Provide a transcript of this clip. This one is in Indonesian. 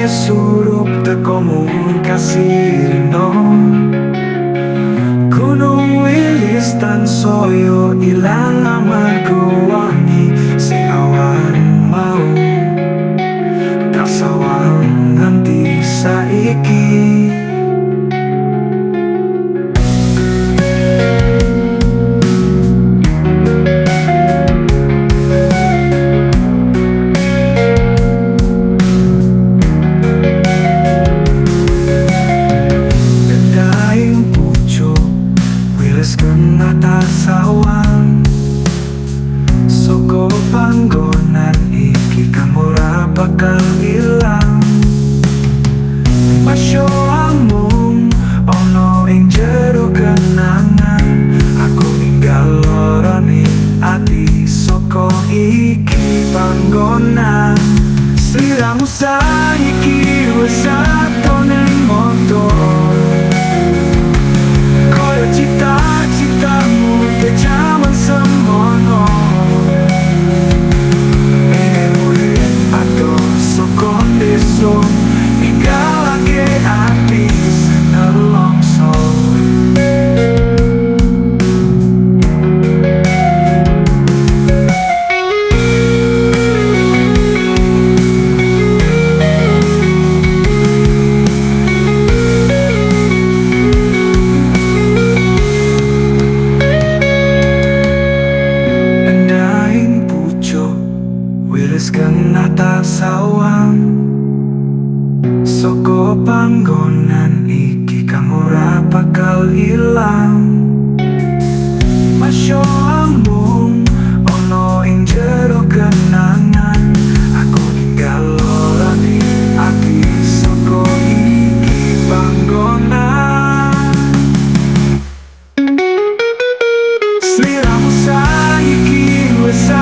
surup teko mung kasino. Gunung Wilis tansaya ilang amarga wangi sing awan mau kasawang nganti saiki. Sawang soko panggonan iki kang ora bakal ilang. Masya amung ono ing jero kenangan. Aku ninggal lara ning ati soko iki panggonan. Sliramu saiki wis ato ning motor. Koyo cita-citamu te jaman semono. Urip adoh saka deso ninggalake ati nelongso. Wilis kenata sawang soko panggonan iki kang ora bakal ilang. Masya amung ono ing jero kenangan. Aku ninggal ora ning ati soko iki panggonan. Sliramu saiki wis